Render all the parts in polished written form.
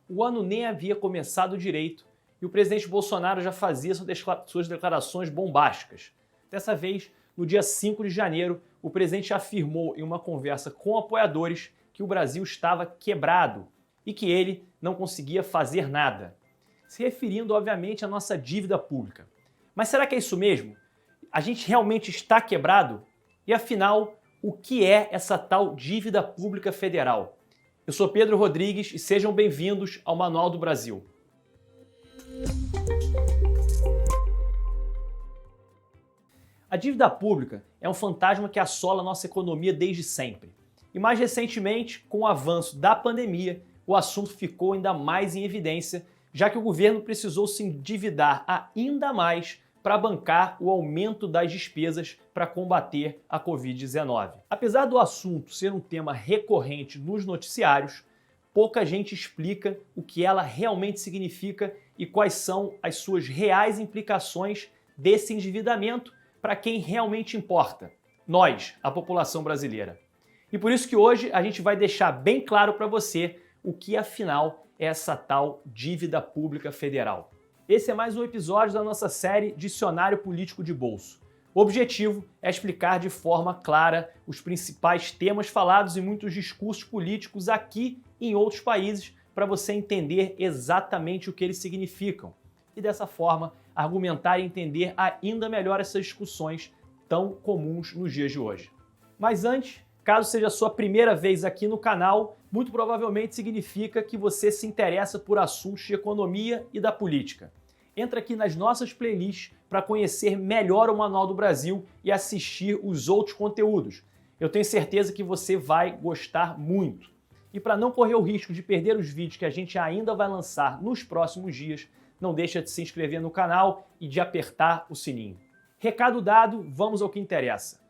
O ano nem havia começado direito e o presidente Bolsonaro já fazia suas declarações bombásticas. Dessa vez, no dia 5 de janeiro, o presidente afirmou em uma conversa com apoiadores que o Brasil estava quebrado e que ele não conseguia fazer nada, se referindo, obviamente, à nossa dívida pública. Mas será que é isso mesmo? A gente realmente está quebrado? E afinal, o que é essa tal dívida pública federal? Eu sou Pedro Rodrigues e sejam bem-vindos ao Manual do Brasil. A dívida pública é um fantasma que assola a nossa economia desde sempre. E mais recentemente, com o avanço da pandemia, o assunto ficou ainda mais em evidência, já que o governo precisou se endividar ainda mais para bancar o aumento das despesas para combater a Covid-19. Apesar do assunto ser um tema recorrente nos noticiários, pouca gente explica o que ela realmente significa e quais são as suas reais implicações desse endividamento para quem realmente importa, nós, a população brasileira. E por isso que hoje a gente vai deixar bem claro para você o que afinal é essa tal dívida pública federal. Esse é mais um episódio da nossa série Dicionário Político de Bolso. O objetivo é explicar de forma clara os principais temas falados em muitos discursos políticos aqui e em outros países para você entender exatamente o que eles significam e dessa forma argumentar e entender ainda melhor essas discussões tão comuns nos dias de hoje. Mas antes, caso seja a sua primeira vez aqui no canal, muito provavelmente significa que você se interessa por assuntos de economia e da política. Entra aqui nas nossas playlists para conhecer melhor o Manual do Brasil e assistir os outros conteúdos. Eu tenho certeza que você vai gostar muito. E para não correr o risco de perder os vídeos que a gente ainda vai lançar nos próximos dias, não deixa de se inscrever no canal e de apertar o sininho. Recado dado, vamos ao que interessa.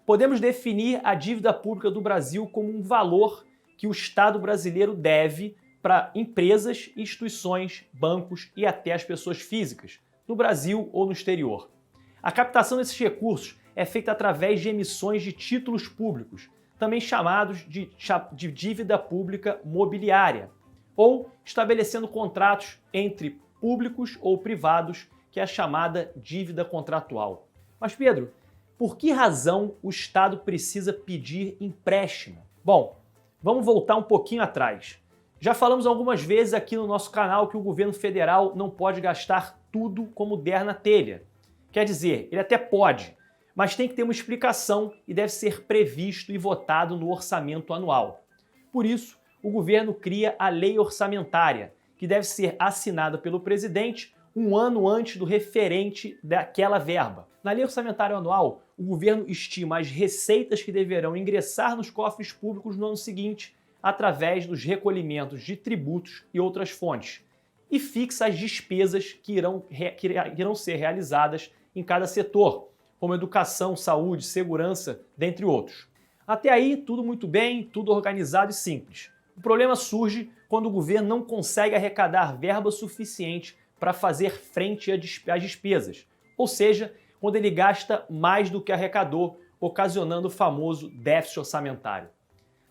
Podemos definir a dívida pública do Brasil como um valor que o Estado brasileiro deve para empresas, instituições, bancos e até as pessoas físicas, no Brasil ou no exterior. A captação desses recursos é feita através de emissões de títulos públicos, também chamados de dívida pública mobiliária, ou estabelecendo contratos entre públicos ou privados, que é a chamada dívida contratual. Mas Pedro, por que razão o Estado precisa pedir empréstimo? Bom, vamos voltar um pouquinho atrás. Já falamos algumas vezes aqui no nosso canal que o governo federal não pode gastar tudo como der na telha. Quer dizer, ele até pode, mas tem que ter uma explicação e deve ser previsto e votado no orçamento anual. Por isso, o governo cria a lei orçamentária, que deve ser assinada pelo presidente um ano antes do referente daquela verba. Na lei orçamentária anual, o governo estima as receitas que deverão ingressar nos cofres públicos no ano seguinte através dos recolhimentos de tributos e outras fontes, e fixa as despesas que irão ser realizadas em cada setor, como educação, saúde, segurança, dentre outros. Até aí, tudo muito bem, tudo organizado e simples. O problema surge quando o governo não consegue arrecadar verba suficiente para fazer frente às despesas, ou seja, quando ele gasta mais do que arrecadou, ocasionando o famoso déficit orçamentário.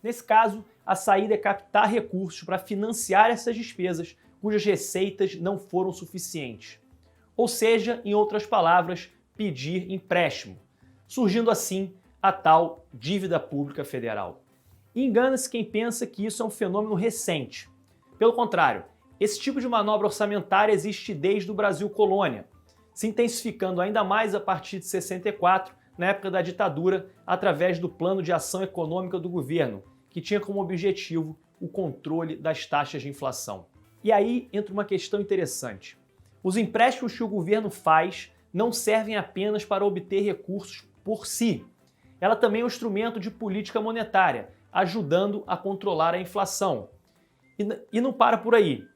Nesse caso, a saída é captar recursos para financiar essas despesas cujas receitas não foram suficientes. Ou seja, em outras palavras, pedir empréstimo, surgindo assim a tal dívida pública federal. E engana-se quem pensa que isso é um fenômeno recente. Pelo contrário, esse tipo de manobra orçamentária existe desde o Brasil colônia, se intensificando ainda mais a partir de 64, na época da ditadura, através do Plano de Ação Econômica do governo, que tinha como objetivo o controle das taxas de inflação. E aí entra uma questão interessante. Os empréstimos que o governo faz não servem apenas para obter recursos por si. Ela também é um instrumento de política monetária, ajudando a controlar a inflação. E não para por aí.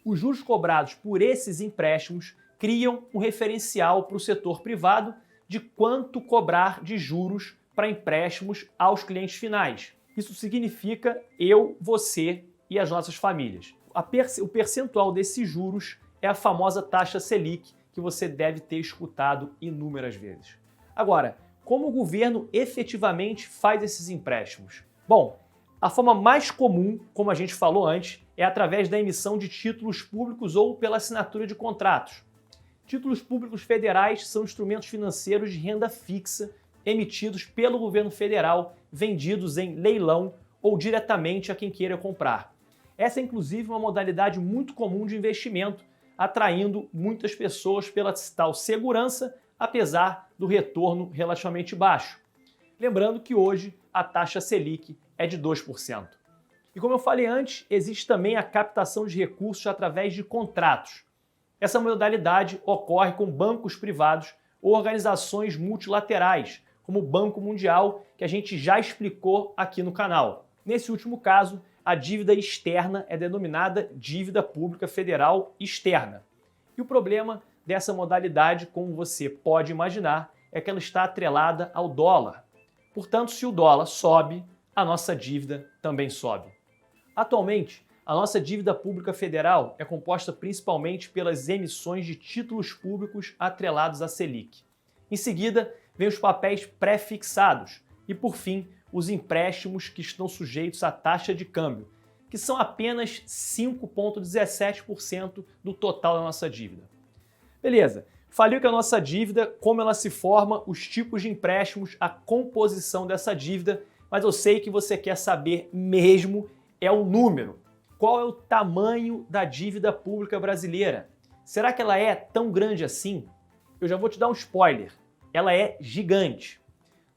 Os juros cobrados por esses empréstimos criam um referencial para o setor privado de quanto cobrar de juros para empréstimos aos clientes finais. Isso significa eu, você e as nossas famílias. O percentual desses juros é a famosa taxa Selic, que você deve ter escutado inúmeras vezes. Agora, como o governo efetivamente faz esses empréstimos? Bom, a forma mais comum, como a gente falou antes, é através da emissão de títulos públicos ou pela assinatura de contratos. Títulos públicos federais são instrumentos financeiros de renda fixa emitidos pelo governo federal, vendidos em leilão ou diretamente a quem queira comprar. Essa é inclusive uma modalidade muito comum de investimento, atraindo muitas pessoas pela tal segurança, apesar do retorno relativamente baixo. Lembrando que hoje a taxa Selic é de 2%. E como eu falei antes, existe também a captação de recursos através de contratos. Essa modalidade ocorre com bancos privados ou organizações multilaterais, como o Banco Mundial, que a gente já explicou aqui no canal. Nesse último caso, a dívida externa é denominada dívida pública federal externa. E o problema dessa modalidade, como você pode imaginar, é que ela está atrelada ao dólar. Portanto, se o dólar sobe, a nossa dívida também sobe. Atualmente, a nossa dívida pública federal é composta principalmente pelas emissões de títulos públicos atrelados à Selic. Em seguida, vem os papéis pré-fixados e, por fim, os empréstimos que estão sujeitos à taxa de câmbio, que são apenas 5,17% do total da nossa dívida. Beleza, falei que a nossa dívida, como ela se forma, os tipos de empréstimos, a composição dessa dívida, mas eu sei que você quer saber mesmo é o número. Qual é o tamanho da dívida pública brasileira? Será que ela é tão grande assim? Eu já vou te dar um spoiler. Ela é gigante.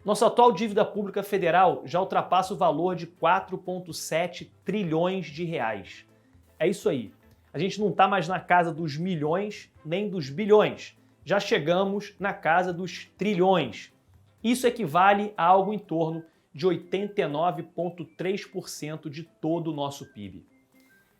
Nossa atual dívida pública federal já ultrapassa o valor de 4,7 trilhões de reais. É isso aí. A gente não está mais na casa dos milhões nem dos bilhões. Já chegamos na casa dos trilhões. Isso equivale a algo em torno de 89,3% de todo o nosso PIB.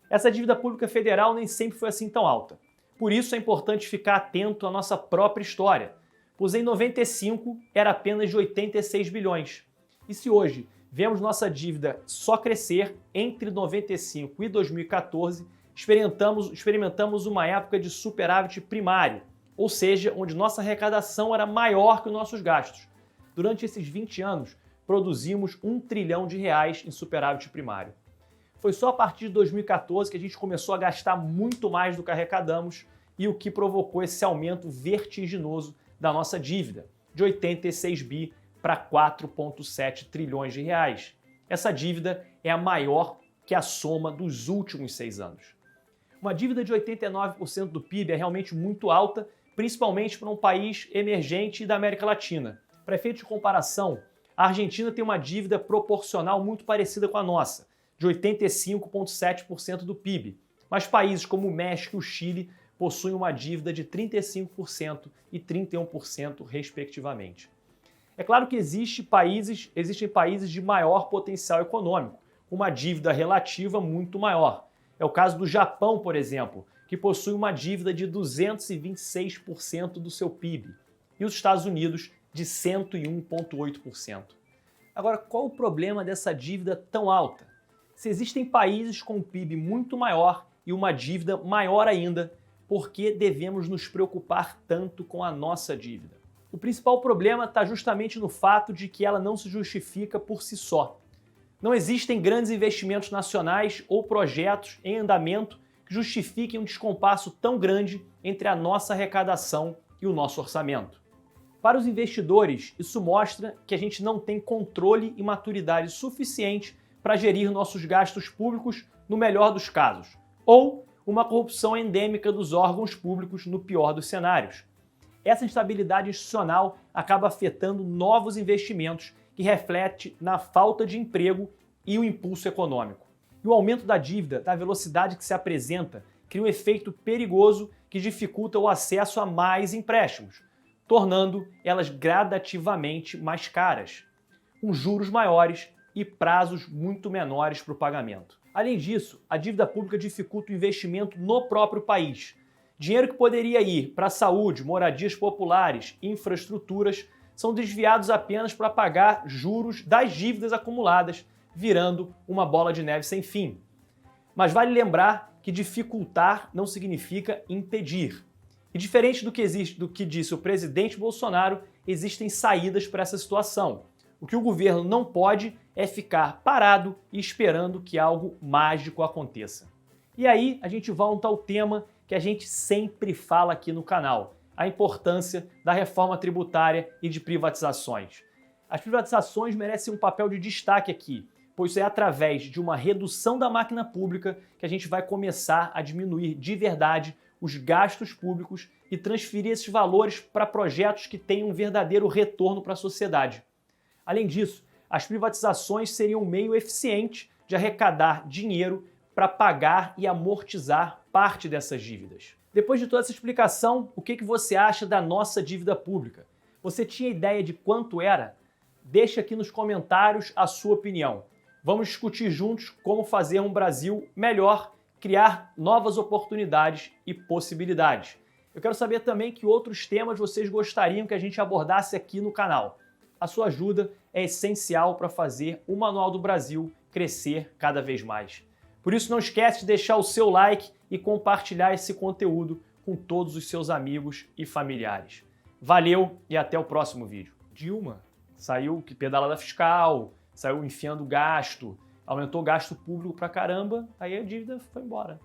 Essa dívida pública federal nem sempre foi assim tão alta. Por isso é importante ficar atento à nossa própria história, pois em 95 era apenas de 86 bilhões. E se hoje vemos nossa dívida só crescer, entre 95 e 2014, experimentamos uma época de superávit primário, ou seja, onde nossa arrecadação era maior que os nossos gastos. Durante esses 20 anos, produzimos 1 trilhão de reais em superávit primário. Foi só a partir de 2014 que a gente começou a gastar muito mais do que arrecadamos e o que provocou esse aumento vertiginoso da nossa dívida, de 86 bi para 4,7 trilhões de reais. Essa dívida é a maior que a soma dos últimos 6 anos. Uma dívida de 89% do PIB é realmente muito alta, principalmente para um país emergente da América Latina. Para efeito de comparação, a Argentina tem uma dívida proporcional muito parecida com a nossa, de 85,7% do PIB, mas países como o México e o Chile possuem uma dívida de 35% e 31%, respectivamente. É claro que existem países de maior potencial econômico, com uma dívida relativa muito maior. É o caso do Japão, por exemplo, que possui uma dívida de 226% do seu PIB, e os Estados Unidos de 101,8%. Agora, qual o problema dessa dívida tão alta? Se existem países com um PIB muito maior e uma dívida maior ainda, por que devemos nos preocupar tanto com a nossa dívida? O principal problema está justamente no fato de que ela não se justifica por si só. Não existem grandes investimentos nacionais ou projetos em andamento que justifiquem um descompasso tão grande entre a nossa arrecadação e o nosso orçamento. Para os investidores, isso mostra que a gente não tem controle e maturidade suficiente para gerir nossos gastos públicos no melhor dos casos, ou uma corrupção endêmica dos órgãos públicos no pior dos cenários. Essa instabilidade institucional acaba afetando novos investimentos que reflete na falta de emprego e o impulso econômico. E o aumento da dívida, da velocidade que se apresenta, cria um efeito perigoso que dificulta o acesso a mais empréstimos, tornando elas gradativamente mais caras, com juros maiores e prazos muito menores para o pagamento. Além disso, a dívida pública dificulta o investimento no próprio país. Dinheiro que poderia ir para saúde, moradias populares e infraestruturas são desviados apenas para pagar juros das dívidas acumuladas, virando uma bola de neve sem fim. Mas vale lembrar que dificultar não significa impedir. E diferente do que disse o presidente Bolsonaro, existem saídas para essa situação. O que o governo não pode é ficar parado e esperando que algo mágico aconteça. E aí a gente volta ao tema que a gente sempre fala aqui no canal, a importância da reforma tributária e de privatizações. As privatizações merecem um papel de destaque aqui, pois é através de uma redução da máquina pública que a gente vai começar a diminuir de verdade os gastos públicos e transferir esses valores para projetos que tenham um verdadeiro retorno para a sociedade. Além disso, as privatizações seriam um meio eficiente de arrecadar dinheiro para pagar e amortizar parte dessas dívidas. Depois de toda essa explicação, o que você acha da nossa dívida pública? Você tinha ideia de quanto era? Deixa aqui nos comentários a sua opinião. Vamos discutir juntos como fazer um Brasil melhor, criar novas oportunidades e possibilidades. Eu quero saber também que outros temas vocês gostariam que a gente abordasse aqui no canal. A sua ajuda é essencial para fazer o Manual do Brasil crescer cada vez mais. Por isso não esquece de deixar o seu like e compartilhar esse conteúdo com todos os seus amigos e familiares. Valeu e até o próximo vídeo. Dilma saiu que pedalada fiscal, saiu enfiando gasto, aumentou o gasto público pra caramba, aí a dívida foi embora.